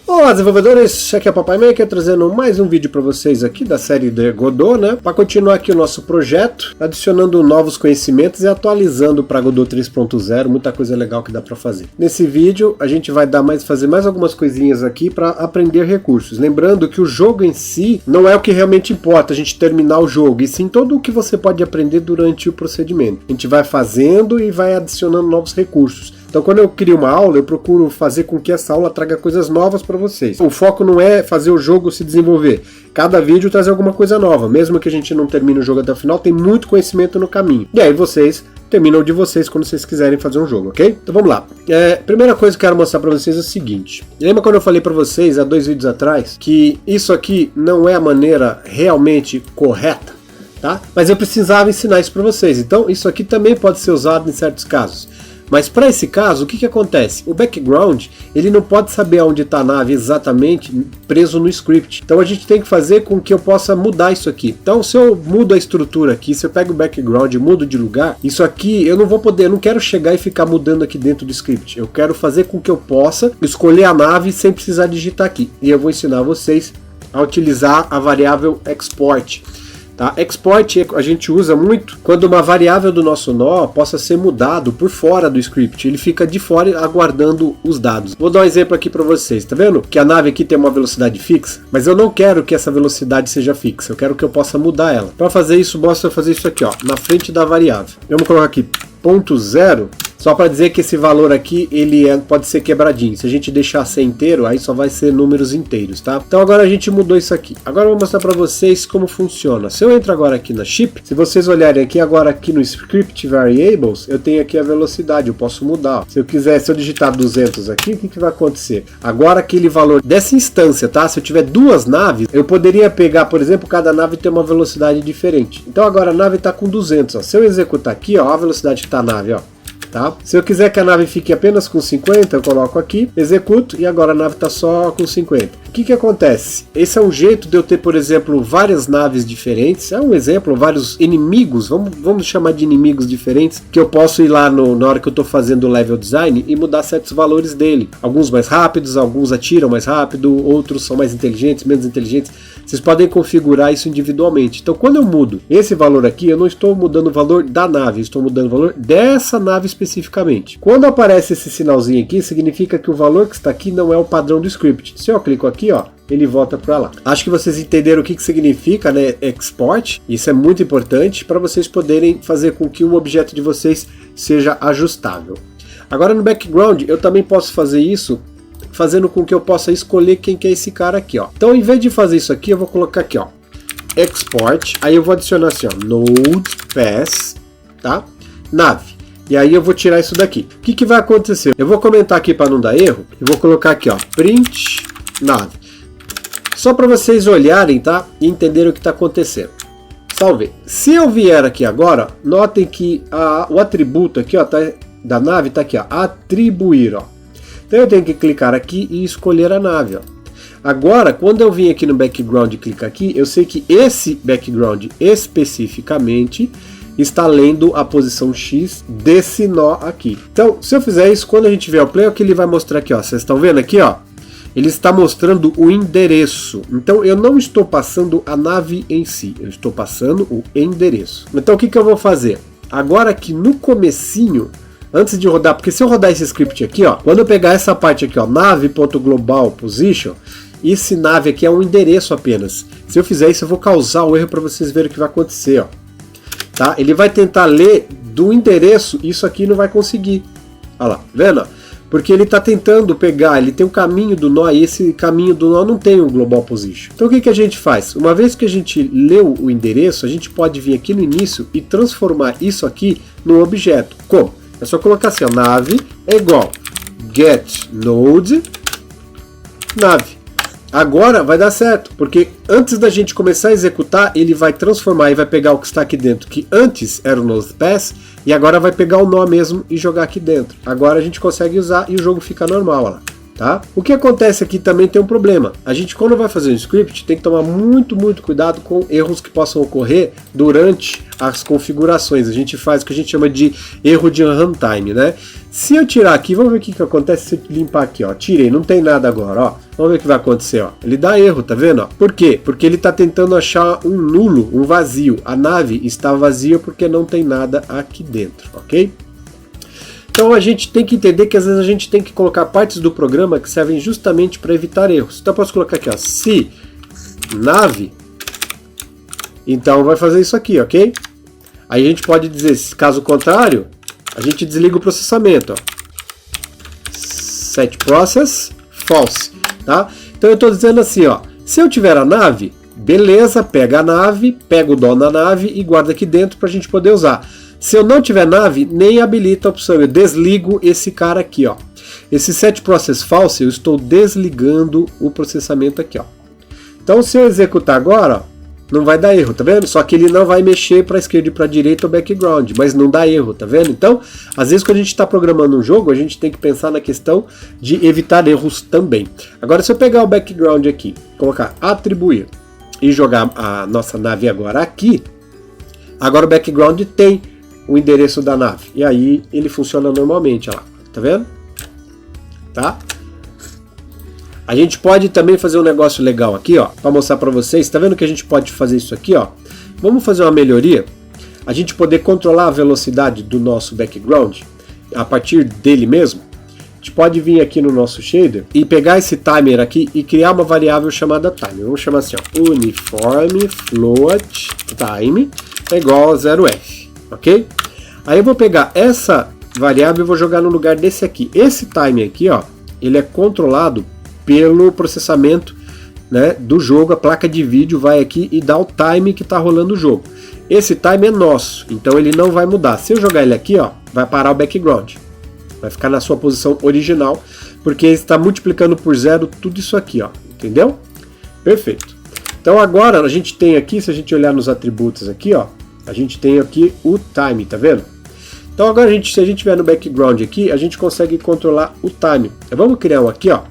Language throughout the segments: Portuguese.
Olá, desenvolvedores, aqui é o Papai Maker trazendo mais um vídeo para vocês aqui da série de Godot, né? Para continuar aqui o nosso projeto, adicionando novos conhecimentos e atualizando para Godot 3.0, muita coisa legal que dá para fazer. Nesse vídeo a gente vai fazer mais algumas coisinhas aqui para aprender recursos. Lembrando que o jogo em si não é o que realmente importa, a gente terminar o jogo, e sim todo o que você pode aprender durante o procedimento. A gente vai fazendo e vai adicionando novos recursos. Então quando eu crio uma aula, eu procuro fazer com que essa aula traga coisas novas para vocês. O foco não é fazer o jogo se desenvolver. Cada vídeo traz alguma coisa nova. Mesmo que a gente não termine o jogo até o final, tem muito conhecimento no caminho. E aí vocês terminam de vocês quando vocês quiserem fazer um jogo, ok? Então vamos lá. Primeira coisa que eu quero mostrar para vocês é o seguinte. Lembra quando eu falei para vocês há 2 vídeos atrás que isso aqui não é a maneira realmente correta? Tá? Mas eu precisava ensinar isso para vocês. Então isso aqui também pode ser usado em certos casos. Mas para esse caso, o que acontece? O background, ele não pode saber onde está a nave exatamente preso no script. Então a gente tem que fazer com que eu possa mudar isso aqui. Então se eu mudo a estrutura aqui, se eu pego o background e mudo de lugar, isso aqui eu não vou poder, eu não quero chegar e ficar mudando aqui dentro do script. Eu quero fazer com que eu possa escolher a nave sem precisar digitar aqui. E eu vou ensinar vocês a utilizar a variável export. Tá? Export a gente usa muito quando uma variável do nosso nó possa ser mudado por fora do script. Ele fica de fora aguardando os dados. Vou dar um exemplo aqui para vocês. Tá vendo que a nave aqui tem uma velocidade fixa? Mas eu não quero que essa velocidade seja fixa. Eu quero que eu possa mudar ela. Para fazer isso, basta fazer isso aqui, ó, na frente da variável. Vamos colocar aqui .0. Só para dizer que esse valor aqui pode ser quebradinho. Se a gente deixar ser inteiro, aí só vai ser números inteiros, tá? Então agora a gente mudou isso aqui. Agora eu vou mostrar para vocês como funciona. Se eu entro agora aqui na chip, se vocês olharem aqui agora aqui no script variables, eu tenho aqui a velocidade, eu posso mudar. Se eu digitar 200 aqui, o que vai acontecer? Agora aquele valor dessa instância, tá? Se eu tiver 2 naves, eu poderia pegar, por exemplo, cada nave tem uma velocidade diferente. Então agora a nave está com 200, ó. Se eu executar aqui, ó, a velocidade que está a nave, ó. Tá? Se eu quiser que a nave fique apenas com 50, eu coloco aqui, executo e agora a nave está só com 50. O que acontece? Esse é um jeito de eu ter, por exemplo, várias naves diferentes. É um exemplo, vários inimigos, vamos chamar de inimigos diferentes, que eu posso ir lá na hora que eu estou fazendo o level design e mudar certos valores dele. Alguns mais rápidos, alguns atiram mais rápido, outros são mais inteligentes, menos inteligentes. Vocês podem configurar isso individualmente. Então quando eu mudo esse valor aqui, eu não estou mudando o valor da nave, estou mudando o valor dessa nave especificamente. Quando aparece esse sinalzinho aqui, significa que o valor que está aqui não é o padrão do script. Se eu clico aqui, ó, ele volta para lá. Acho que vocês entenderam o que significa, né, export. Isso é muito importante para vocês poderem fazer com que o objeto de vocês seja ajustável. Agora no background, eu também posso fazer isso fazendo com que eu possa escolher quem que é esse cara aqui, ó. Então, em vez de fazer isso aqui, eu vou colocar aqui, ó, export. Aí eu vou adicionar assim, ó, node pass, tá? Nave. E aí eu vou tirar isso daqui. O que vai acontecer? Eu vou comentar aqui para não dar erro. Eu vou colocar aqui, ó, print nave. Só para vocês olharem, tá? E entenderem o que está acontecendo. Salve. Se eu vier aqui agora, notem que o atributo aqui, ó, da nave tá aqui, ó, atribuir, ó. Então eu tenho que clicar aqui e escolher a nave, ó. Agora, quando eu vim aqui no background e clicar aqui, eu sei que esse background especificamente está lendo a posição X desse nó aqui. Então, se eu fizer isso, quando a gente vê o play, o que ele vai mostrar aqui, ó. Vocês estão vendo aqui, ó? Ele está mostrando o endereço. Então, eu não estou passando a nave em si, eu estou passando o endereço. Então, o que eu vou fazer? Agora aqui no comecinho, antes de rodar, porque se eu rodar esse script aqui, ó, quando eu pegar essa parte aqui, ó, nave.global position, esse nave aqui é um endereço apenas. Se eu fizer isso, eu vou causar o erro para vocês verem o que vai acontecer, ó. Tá? Ele vai tentar ler do endereço, isso aqui não vai conseguir. Olha lá, vendo? Porque ele está tentando pegar, ele tem o caminho do nó e esse caminho do nó não tem um global position. Então o que a gente faz? Uma vez que a gente leu o endereço, a gente pode vir aqui no início e transformar isso aqui num objeto. Como? É só colocar assim, ó, nave é igual get node nave. Agora vai dar certo, porque antes da gente começar a executar, ele vai transformar e vai pegar o que está aqui dentro, que antes era o node pass, e agora vai pegar o nó mesmo e jogar aqui dentro. Agora a gente consegue usar e o jogo fica normal, ó lá. tá? O que acontece aqui também tem um problema. A gente, quando vai fazer um script, tem que tomar muito cuidado com erros que possam ocorrer durante as configurações. A gente faz o que a gente chama de erro de runtime, né? Se eu tirar aqui, vamos ver o que acontece se eu limpar aqui, ó. Tirei, não tem nada agora, ó. Vamos ver o que vai acontecer, ó. Ele dá erro, tá vendo, ó? Por quê? Porque ele tá tentando achar um nulo, um vazio. A nave está vazia porque não tem nada aqui dentro, ok? Então a gente tem que entender que às vezes a gente tem que colocar partes do programa que servem justamente para evitar erros. Então eu posso colocar aqui, ó, se nave, então vai fazer isso aqui, ok? Aí a gente pode dizer, caso contrário, a gente desliga o processamento, ó. Set process false, tá? Então eu estou dizendo assim, ó, se eu tiver a nave, beleza, pega a nave, pega o dono da nave e guarda aqui dentro para a gente poder usar. Se eu não tiver nave, nem habilita a opção, eu desligo esse cara aqui, ó. Esse set process false, eu estou desligando o processamento aqui, ó. Então se eu executar agora, ó, não vai dar erro, tá vendo? Só que ele não vai mexer para a esquerda e para a direita o background, mas não dá erro, tá vendo? Então, às vezes quando a gente está programando um jogo, a gente tem que pensar na questão de evitar erros também. Agora se eu pegar o background aqui, colocar atribuir e jogar a nossa nave agora aqui, agora o background tem o endereço da nave. E aí ele funciona normalmente, ó lá. Tá vendo? Tá? A gente pode também fazer um negócio legal aqui, ó, para mostrar para vocês. Tá vendo que a gente pode fazer isso aqui, ó? Vamos fazer uma melhoria. A gente poder controlar a velocidade do nosso background a partir dele mesmo. A gente pode vir aqui no nosso shader e pegar esse timer aqui e criar uma variável chamada timer. Vamos chamar assim, ó, uniform float time é igual a 0f. Ok? Aí eu vou pegar essa variável e vou jogar no lugar desse aqui. Esse time aqui, ó, ele é controlado pelo processamento, né, do jogo. A placa de vídeo vai aqui e dá o time que está rolando o jogo. Esse time é nosso, então ele não vai mudar. Se eu jogar ele aqui, ó, vai parar o background. Vai ficar na sua posição original, porque está multiplicando por 0 tudo isso aqui, ó. Entendeu? Perfeito. Então agora a gente tem aqui, se a gente olhar nos atributos aqui, ó, a gente tem aqui o time, tá vendo? Então agora se a gente tiver no background aqui, a gente consegue controlar o time. Então, vamos criar um aqui, ó,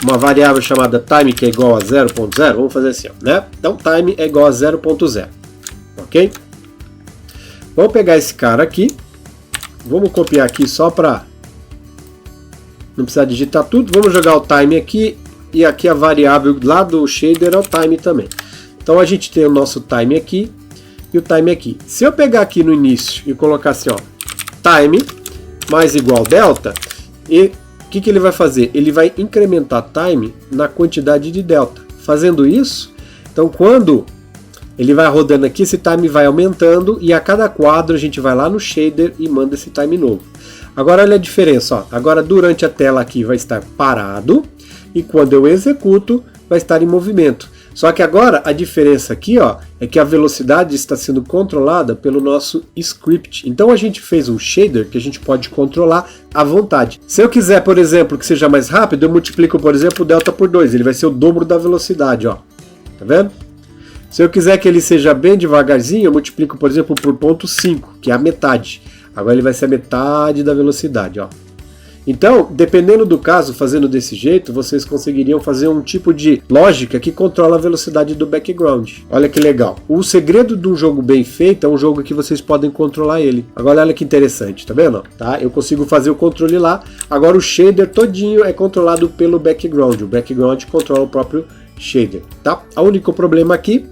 uma variável chamada time que é igual a 0.0. Vamos fazer assim, ó, né? Então time é igual a 0.0, ok? Vamos pegar esse cara aqui, vamos copiar aqui só para não precisar digitar tudo. Vamos jogar o time aqui e aqui a variável lá do shader é o time também. Então a gente tem o nosso time aqui e o time aqui. Se eu pegar aqui no início e colocar assim, ó, time mais igual delta, e o que ele vai fazer? Ele vai incrementar time na quantidade de delta. Fazendo isso, então quando ele vai rodando aqui, esse time vai aumentando e a cada quadro a gente vai lá no shader e manda esse time novo. Agora olha a diferença, ó. Agora durante a tela aqui vai estar parado e quando eu executo vai estar em movimento. Só que agora a diferença aqui, ó, é que a velocidade está sendo controlada pelo nosso script. Então a gente fez um shader que a gente pode controlar à vontade. Se eu quiser, por exemplo, que seja mais rápido, eu multiplico, por exemplo, o delta por 2. Ele vai ser o dobro da velocidade, ó. Tá vendo? Se eu quiser que ele seja bem devagarzinho, eu multiplico, por exemplo, por 0.5, que é a metade. Agora ele vai ser a metade da velocidade, ó. Então, dependendo do caso, fazendo desse jeito, vocês conseguiriam fazer um tipo de lógica que controla a velocidade do background. Olha que legal. O segredo de um jogo bem feito é um jogo que vocês podem controlar ele. Agora olha que interessante, tá vendo? Tá? Eu consigo fazer o controle lá. Agora o shader todinho é controlado pelo background. O background controla o próprio shader, tá? O único problema aqui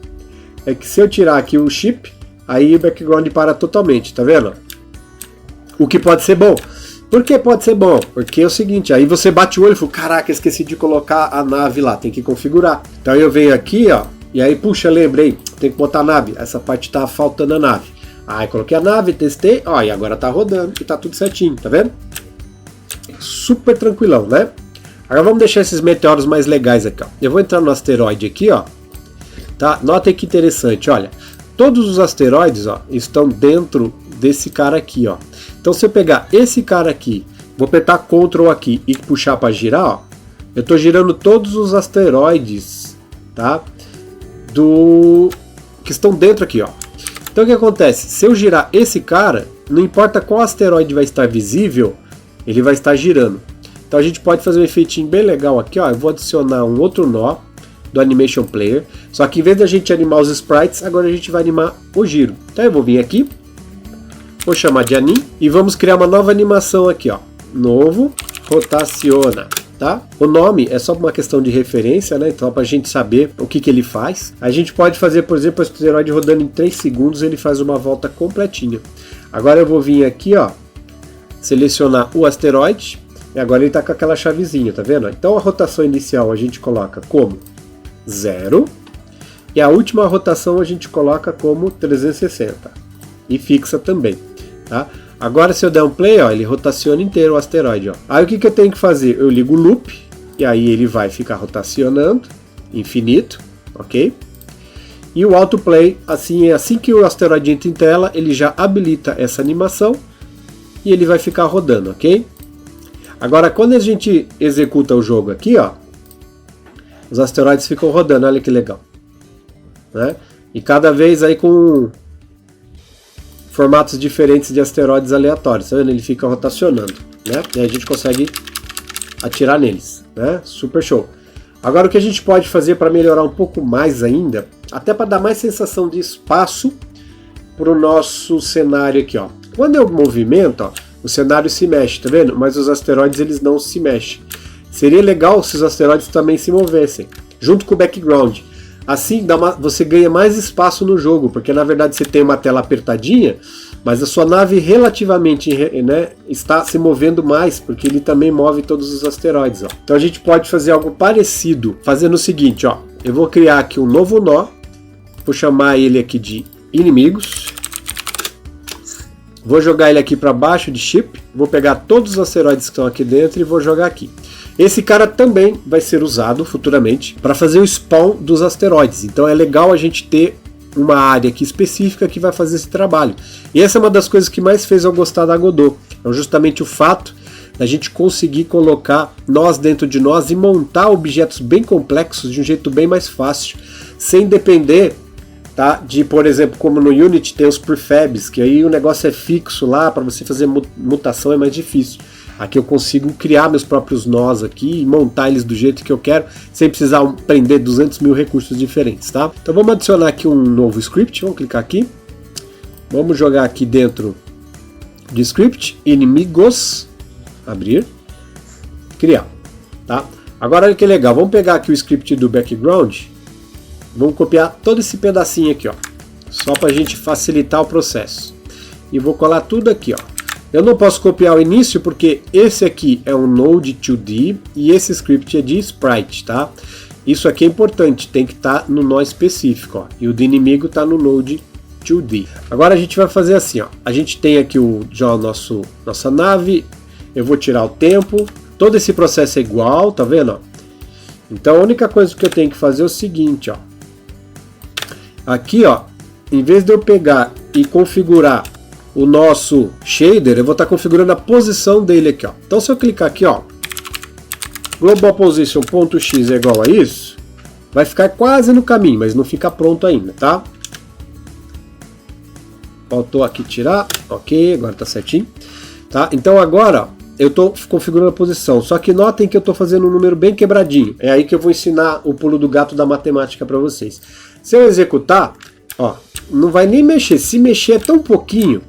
é que se eu tirar aqui o chip, aí o background para totalmente, tá vendo? O que pode ser bom. Por que pode ser bom? Porque é o seguinte, aí você bate o olho e fala, caraca, esqueci de colocar a nave lá, tem que configurar. Então eu venho aqui, ó, e aí, puxa, lembrei, tem que botar a nave, essa parte tá faltando a nave. Aí coloquei a nave, testei, ó, e agora tá rodando e tá tudo certinho, tá vendo? Super tranquilão, né? Agora vamos deixar esses meteoros mais legais aqui, ó. Eu vou entrar no asteroide aqui, ó, tá? Notem que interessante, olha, todos os asteroides, ó, estão dentro desse cara aqui, ó. Então se eu pegar esse cara aqui, vou apertar Ctrl aqui e puxar para girar, ó, eu estou girando todos os asteroides, tá? Que estão dentro aqui, ó. Então o que acontece? Se eu girar esse cara, não importa qual asteroide vai estar visível, ele vai estar girando. Então a gente pode fazer um efeitinho bem legal aqui, ó. Eu vou adicionar um outro nó do Animation Player, só que em vez da gente animar os sprites, agora a gente vai animar o giro. Então eu vou vir aqui, vou chamar de Anim e vamos criar uma nova animação aqui, ó. Novo, rotaciona, tá? O nome é só uma questão de referência, né? Então para a gente saber o que ele faz. A gente pode fazer, por exemplo, o asteroide rodando em 3 segundos, ele faz uma volta completinha. Agora eu vou vir aqui, ó, selecionar o asteroide, e agora ele está com aquela chavezinha, tá vendo? Então a rotação inicial a gente coloca como 0, e a última rotação a gente coloca como 360, e fixa também, tá? Agora se eu der um play, ó, ele rotaciona inteiro o asteroide, ó. Aí o que eu tenho que fazer? Eu ligo o loop, e aí ele vai ficar rotacionando, infinito, ok? E o autoplay, assim que o asteroide entra em tela, ele já habilita essa animação, e ele vai ficar rodando, ok? Agora quando a gente executa o jogo aqui, ó, os asteroides ficam rodando, olha que legal, né? E cada vez aí com formatos diferentes de asteroides aleatórios, tá vendo? Ele fica rotacionando, né? E aí a gente consegue atirar neles, né? Super show. Agora o que a gente pode fazer para melhorar um pouco mais ainda, até para dar mais sensação de espaço para o nosso cenário aqui, ó. Quando eu movimento, ó, o cenário se mexe, tá vendo? Mas os asteroides eles não se mexem. Seria legal se os asteroides também se movessem, junto com o background. Assim você ganha mais espaço no jogo, porque na verdade você tem uma tela apertadinha, mas a sua nave relativamente, né, está se movendo mais, porque ele também move todos os asteroides, ó. Então a gente pode fazer algo parecido, fazendo o seguinte, ó. Eu vou criar aqui um novo nó, vou chamar ele aqui de inimigos. Vou jogar ele aqui para baixo de ship, vou pegar todos os asteroides que estão aqui dentro e vou jogar aqui. Esse cara também vai ser usado futuramente para fazer o spawn dos asteroides, então é legal a gente ter uma área aqui específica que vai fazer esse trabalho. E essa é uma das coisas que mais fez eu gostar da Godot, é justamente o fato da gente conseguir colocar nós dentro de nós e montar objetos bem complexos de um jeito bem mais fácil, sem depender, tá, de, por exemplo, como no Unity tem os prefabs, que aí o negócio é fixo lá, para você fazer mutação é mais difícil. Aqui eu consigo criar meus próprios nós aqui e montar eles do jeito que eu quero, sem precisar prender 200 mil recursos diferentes, tá? Então vamos adicionar aqui um novo script, vamos clicar aqui, vamos jogar aqui dentro de script, inimigos, abrir, criar, tá? Agora olha que legal, vamos pegar aqui o script do background, vamos copiar todo esse pedacinho aqui, ó, só para a gente facilitar o processo, e vou colar tudo aqui, ó. Eu não posso copiar o início porque esse aqui é um Node 2D e esse script é de Sprite, tá? Isso aqui é importante, tem que estar no nó específico, ó, e o do inimigo está no Node 2D. Agora a gente vai fazer assim, ó, a gente tem aqui já nossa nave, eu vou tirar o tempo, todo esse processo é igual, tá vendo? Ó? Então a única coisa que eu tenho que fazer é o seguinte, ó, aqui, ó, em vez de eu pegar e configurar o nosso shader, eu vou estar configurando a posição dele aqui, ó. Então se eu clicar aqui, ó, global position.x é igual a isso, vai ficar quase no caminho, mas não fica pronto ainda, tá? Faltou aqui tirar, ok, agora tá certinho, tá? Então agora, ó, eu estou configurando a posição, só que notem que eu estou fazendo um número bem quebradinho, é aí que eu vou ensinar o pulo do gato da matemática para vocês. Se eu executar, ó, não vai nem mexer, se mexer é tão pouquinho,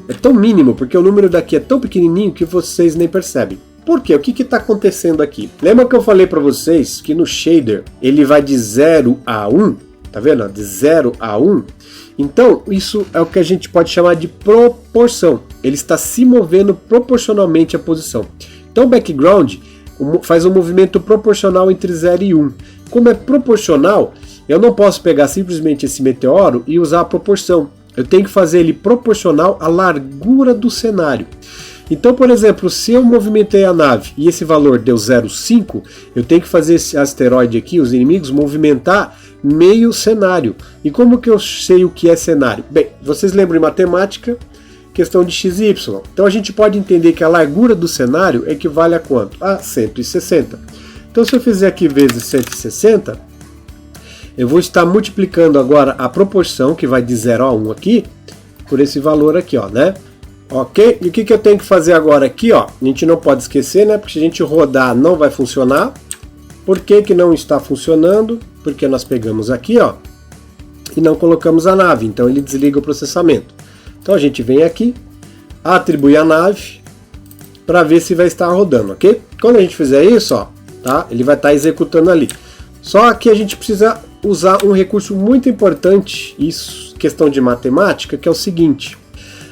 é tão mínimo, porque o número daqui é tão pequenininho que vocês nem percebem. Por quê? O que está acontecendo aqui? Lembra que eu falei para vocês que no shader ele vai de 0 a 1? Tá vendo? De 0 a 1. Então, isso é o que a gente pode chamar de proporção. Ele está se movendo proporcionalmente à posição. Então, o background faz um movimento proporcional entre 0 e 1. Como é proporcional, eu não posso pegar simplesmente esse meteoro e usar a proporção. Eu tenho que fazer ele proporcional à largura do cenário. Então, por exemplo, se eu movimentei a nave e esse valor deu 0,5, eu tenho que fazer esse asteroide aqui, os inimigos, movimentar meio cenário. E como que eu sei o que é cenário? Bem, vocês lembram em matemática, questão de x e y. Então a gente pode entender que a largura do cenário equivale a quanto? A 160. Então se eu fizer aqui vezes 160, eu vou estar multiplicando agora a proporção, que vai de 0 a 1 aqui, por esse valor aqui, ó, né? Ok? E o que eu tenho que fazer agora aqui, ó? A gente não pode esquecer, né? Porque se a gente rodar não vai funcionar. Por que não está funcionando? Porque nós pegamos aqui, ó, e não colocamos a nave, então ele desliga o processamento. Então a gente vem aqui, atribui a nave, para ver se vai estar rodando, ok? Quando a gente fizer isso, ó, tá? Ele vai estar executando ali. Só que a gente precisa usar um recurso muito importante, isso, questão de matemática, que é o seguinte.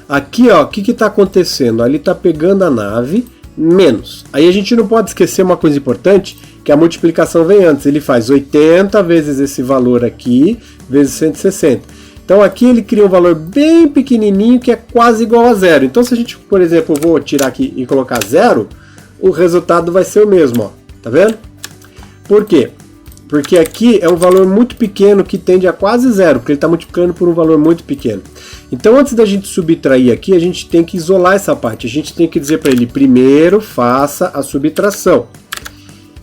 Aqui, ó, o que está acontecendo? Ali está pegando a nave, menos. Aí a gente não pode esquecer uma coisa importante, que a multiplicação vem antes. Ele faz 80 vezes esse valor aqui, vezes 160. Então aqui ele cria um valor bem pequenininho, que é quase igual a zero. Então se a gente, por exemplo, vou tirar aqui e colocar zero, o resultado vai ser o mesmo, ó. Tá vendo? Por quê? Porque aqui é um valor muito pequeno que tende a quase zero, porque ele está multiplicando por um valor muito pequeno. Então antes da gente subtrair aqui, a gente tem que isolar essa parte. A gente tem que dizer para ele, primeiro faça a subtração.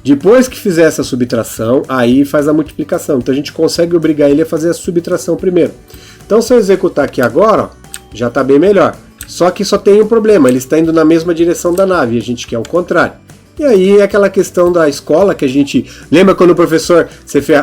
Depois que fizer essa subtração, aí faz a multiplicação. Então a gente consegue obrigar ele a fazer a subtração primeiro. Então se eu executar aqui agora, ó, já está bem melhor. Só que só tem um problema, ele está indo na mesma direção da nave, e a gente quer o contrário. E aí é aquela questão da escola que a gente... Lembra quando o professor...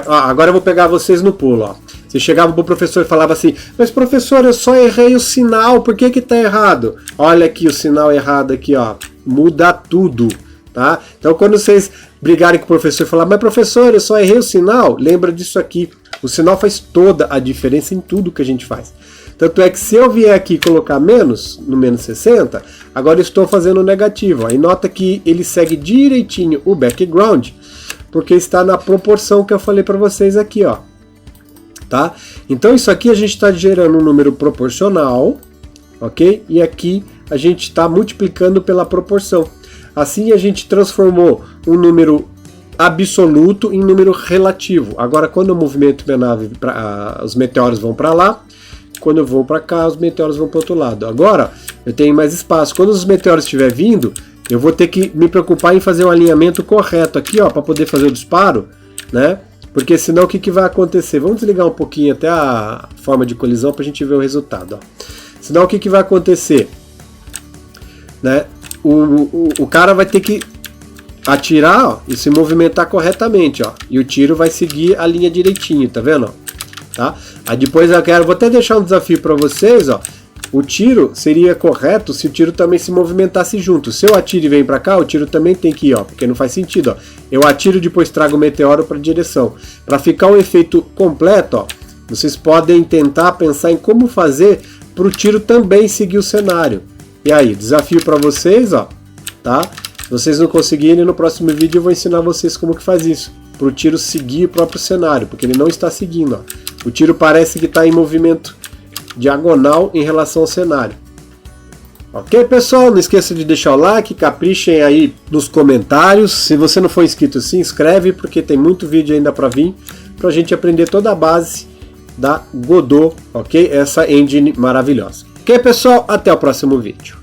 agora eu vou pegar vocês no pulo, ó. Você chegava pro professor e falava assim, mas professor, eu só errei o sinal, por que que tá errado? Olha aqui o sinal errado aqui, ó. Muda tudo, tá? Então quando vocês brigarem com o professor e falar, mas professor, eu só errei o sinal, lembra disso aqui. O sinal faz toda a diferença em tudo que a gente faz. Tanto é que se eu vier aqui colocar menos, no menos 60, agora eu estou fazendo negativo. Aí nota que ele segue direitinho o background, porque está na proporção que eu falei para vocês aqui, ó. Tá? Então isso aqui a gente está gerando um número proporcional, ok? E aqui a gente está multiplicando pela proporção. Assim a gente transformou um número absoluto em número relativo. Agora quando eu movimento minha nave, os meteoros vão para lá, quando eu vou para cá, os meteoros vão para o outro lado. Agora, eu tenho mais espaço. Quando os meteoros estiverem vindo, eu vou ter que me preocupar em fazer o alinhamento correto aqui, ó, para poder fazer o disparo, né? Porque senão o que vai acontecer? Vamos desligar um pouquinho até a forma de colisão para a gente ver o resultado, ó. Senão o que vai acontecer? Né? O cara vai ter que atirar, ó, e se movimentar corretamente, ó. E o tiro vai seguir a linha direitinho, tá vendo? Ó? Tá? Aí depois vou até deixar um desafio para vocês, ó. O tiro seria correto se o tiro também se movimentasse junto. Se eu atiro e vem para cá, o tiro também tem que ir, ó, porque não faz sentido, ó. Eu atiro e depois trago o meteoro para a direção. Para ficar um efeito completo, ó, vocês podem tentar pensar em como fazer para o tiro também seguir o cenário. E aí, desafio para vocês, ó, tá? Se vocês não conseguirem, no próximo vídeo eu vou ensinar vocês como que faz isso, para o tiro seguir o próprio cenário, porque ele não está seguindo, ó. O tiro parece que está em movimento diagonal em relação ao cenário. Ok, pessoal? Não esqueça de deixar o like, caprichem aí nos comentários. Se você não for inscrito, se inscreve, porque tem muito vídeo ainda para vir, para a gente aprender toda a base da Godot, ok? Essa engine maravilhosa. Ok, pessoal? Até o próximo vídeo.